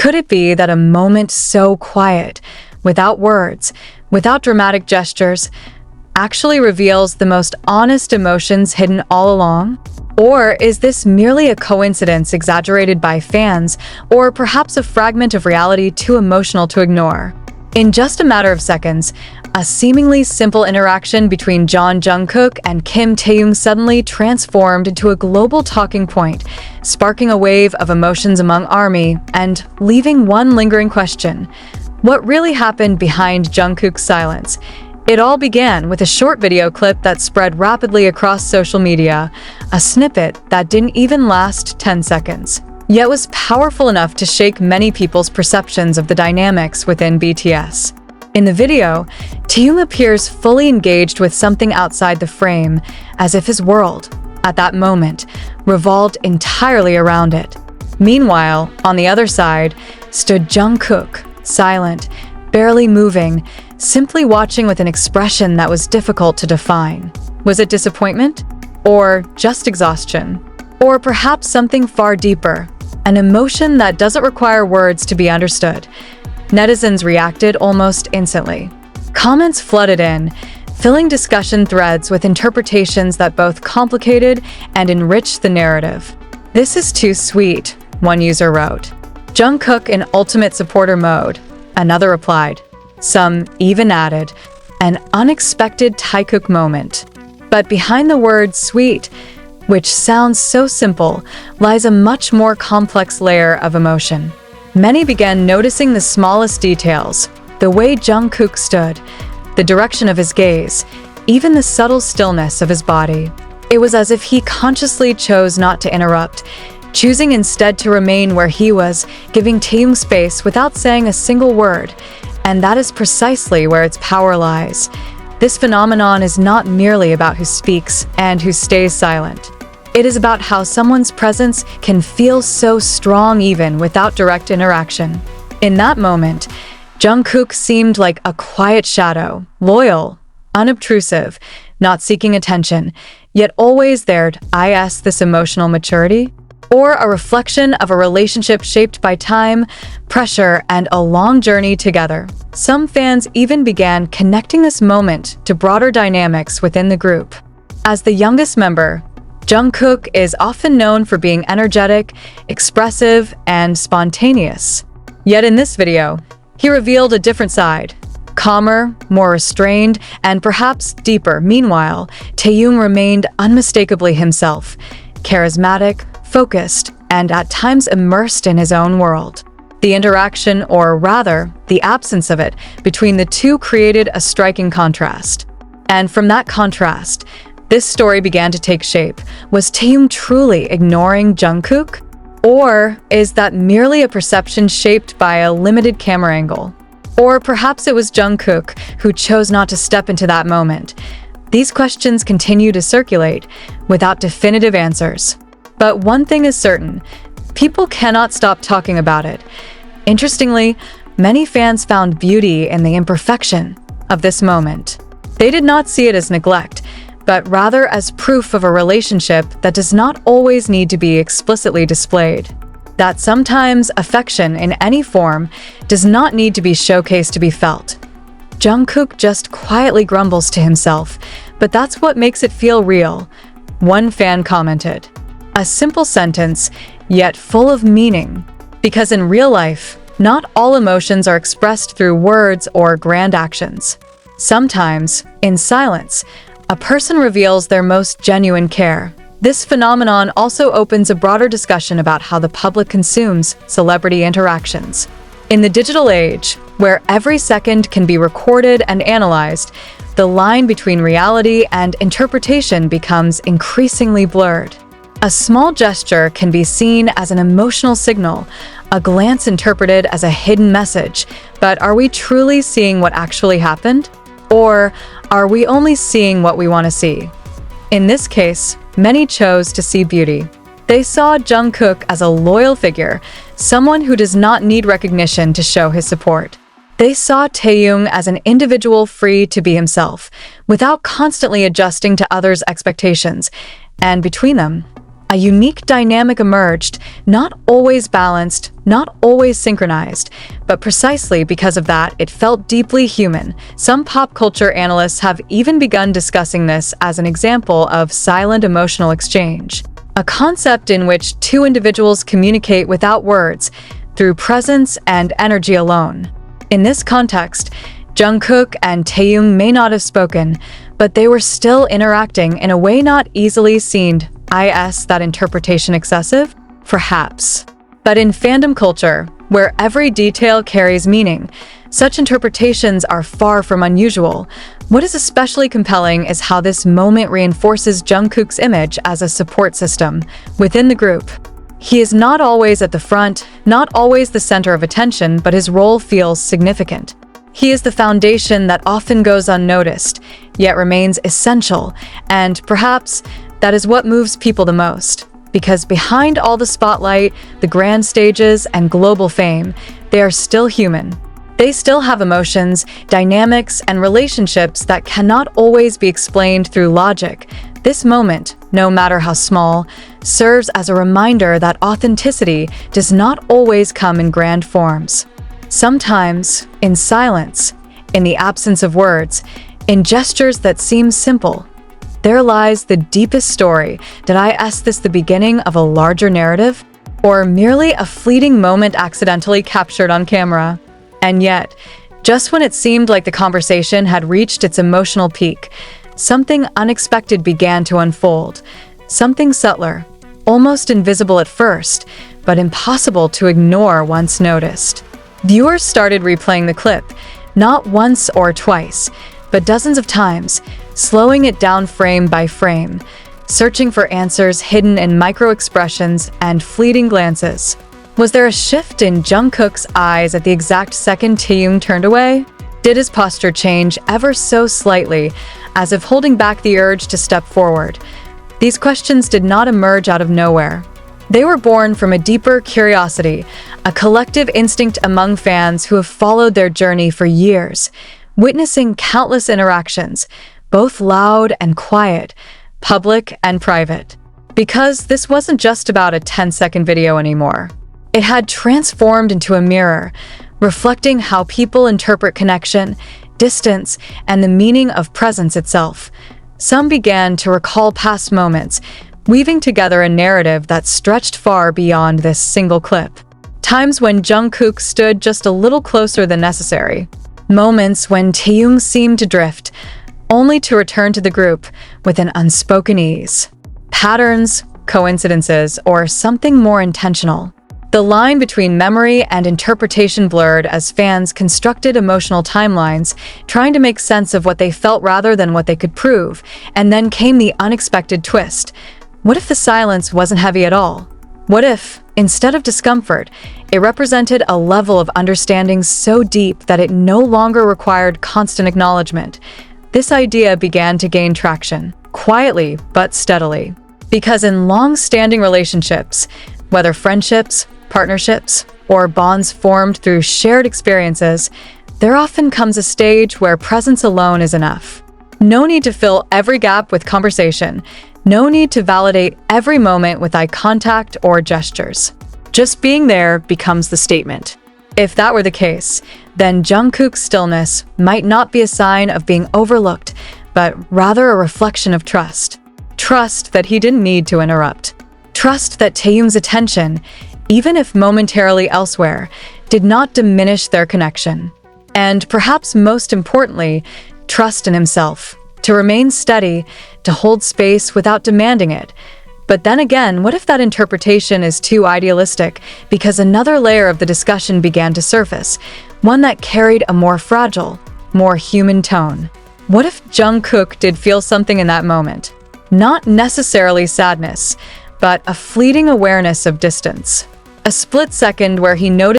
Could it be that a moment so quiet, without words, without dramatic gestures, actually reveals the most honest emotions hidden all along? Or is this merely a coincidence exaggerated by fans, or perhaps a fragment of reality too emotional to ignore? In just a matter of seconds, a seemingly simple interaction between Jungkook and Kim Taehyung suddenly transformed into a global talking point, sparking a wave of emotions among ARMY and leaving one lingering question: what really happened behind Jungkook's silence? It all began with a short video clip that spread rapidly across social media, a snippet that didn't even last 10 seconds, yet was powerful enough to shake many people's perceptions of the dynamics within BTS. In the video, Taehyung appears fully engaged with something outside the frame, as if his world, at that moment, revolved entirely around it. Meanwhile, on the other side, stood Jungkook, silent, barely moving, simply watching with an expression that was difficult to define. Was it disappointment? Or just exhaustion? Or perhaps something far deeper, an emotion that doesn't require words to be understood? Netizens reacted almost instantly. Comments flooded in, filling discussion threads with interpretations that both complicated and enriched the narrative. "This is too sweet," one user wrote. "Jungkook in ultimate supporter mode," another replied. Some even added, "an unexpected Taehyung moment." But behind the word sweet, which sounds so simple, lies a much more complex layer of emotion. Many began noticing the smallest details: the way Jungkook stood, the direction of his gaze, even the subtle stillness of his body. It was as if he consciously chose not to interrupt, choosing instead to remain where he was, giving Taehyung space without saying a single word. And that is precisely where its power lies. This phenomenon is not merely about who speaks and who stays silent. It is about how someone's presence can feel so strong even without direct interaction. In that moment, Jungkook seemed like a quiet shadow, loyal, unobtrusive, not seeking attention, yet always there. This emotional maturity? Or a reflection of a relationship shaped by time, pressure, and a long journey together. Some fans even began connecting this moment to broader dynamics within the group. As the youngest member, Jungkook is often known for being energetic, expressive, and spontaneous. Yet in this video, he revealed a different side. Calmer, more restrained, and perhaps deeper. Meanwhile, Taehyung remained unmistakably himself, charismatic, focused, and at times immersed in his own world. The interaction, or rather, the absence of it, between the two created a striking contrast. And from that contrast, this story began to take shape. Was Taehyung truly ignoring Jungkook? Or is that merely a perception shaped by a limited camera angle? Or perhaps it was Jungkook who chose not to step into that moment. These questions continue to circulate without definitive answers. But one thing is certain: people cannot stop talking about it. Interestingly, many fans found beauty in the imperfection of this moment. They did not see it as neglect, but rather as proof of a relationship that does not always need to be explicitly displayed. That sometimes affection in any form does not need to be showcased to be felt. Jungkook just quietly grumbles to himself, but that's what makes it feel real, one fan commented. A simple sentence, yet full of meaning. Because in real life, not all emotions are expressed through words or grand actions. Sometimes, in silence, a person reveals their most genuine care. This phenomenon also opens a broader discussion about how the public consumes celebrity interactions. In the digital age, where every second can be recorded and analyzed, the line between reality and interpretation becomes increasingly blurred. A small gesture can be seen as an emotional signal, a glance interpreted as a hidden message. But are we truly seeing what actually happened? Or are we only seeing what we want to see? In this case, many chose to see beauty. They saw Jungkook as a loyal figure, someone who does not need recognition to show his support. They saw Taehyung as an individual free to be himself, without constantly adjusting to others' expectations. And between them, A unique dynamic emerged, not always balanced, not always synchronized, but precisely because of that, it felt deeply human. Some pop culture analysts have even begun discussing this as an example of silent emotional exchange, a concept in which two individuals communicate without words, through presence and energy alone. In this context, Jungkook and Taehyung may not have spoken, but they were still interacting in a way not easily seen. Is that interpretation excessive? Perhaps. But in fandom culture, where every detail carries meaning, such interpretations are far from unusual. What is especially compelling is how this moment reinforces Jungkook's image as a support system within the group. He is not always at the front, not always the center of attention, but his role feels significant. He is the foundation that often goes unnoticed, yet remains essential, and perhaps that is what moves people the most. Because behind all the spotlight, the grand stages, and global fame, they are still human. They still have emotions, dynamics, and relationships that cannot always be explained through logic. This moment, no matter how small, serves as a reminder that authenticity does not always come in grand forms. Sometimes, in silence, in the absence of words, in gestures that seem simple, there lies the deepest story. Did I ask this the beginning of a larger narrative? Or merely a fleeting moment accidentally captured on camera? And yet, just when it seemed like the conversation had reached its emotional peak, something unexpected began to unfold. Something subtler, almost invisible at first, but impossible to ignore once noticed. Viewers started replaying the clip, not once or twice, but dozens of times, slowing it down frame by frame, searching for answers hidden in micro-expressions and fleeting glances. Was there a shift in Jungkook's eyes at the exact second Taehyung turned away? Did his posture change ever so slightly, as if holding back the urge to step forward? These questions did not emerge out of nowhere. They were born from a deeper curiosity, a collective instinct among fans who have followed their journey for years, witnessing countless interactions, both loud and quiet, public and private. Because this wasn't just about a 10-second video anymore. It had transformed into a mirror, reflecting how people interpret connection, distance, and the meaning of presence itself. Some began to recall past moments, weaving together a narrative that stretched far beyond this single clip. Times when Jungkook stood just a little closer than necessary. Moments when Taehyung seemed to drift, only to return to the group with an unspoken ease. Patterns, coincidences, or something more intentional. The line between memory and interpretation blurred as fans constructed emotional timelines, trying to make sense of what they felt rather than what they could prove. And then came the unexpected twist. What if the silence wasn't heavy at all? What if, instead of discomfort, it represented a level of understanding so deep that it no longer required constant acknowledgement? This idea began to gain traction, quietly but steadily. Because in long-standing relationships, whether friendships, partnerships, or bonds formed through shared experiences, there often comes a stage where presence alone is enough. No need to fill every gap with conversation. No need to validate every moment with eye contact or gestures. Just being there becomes the statement. If that were the case, then Jungkook's stillness might not be a sign of being overlooked, but rather a reflection of trust. Trust that he didn't need to interrupt. Trust that Taehyung's attention, even if momentarily elsewhere, did not diminish their connection. And perhaps most importantly, trust in himself, to remain steady, to hold space without demanding it. But then again, what if that interpretation is too idealistic? Because another layer of the discussion began to surface, one that carried a more fragile, more human tone. What if Jungkook did feel something in that moment? Not necessarily sadness, but a fleeting awareness of distance. A split second where he noticed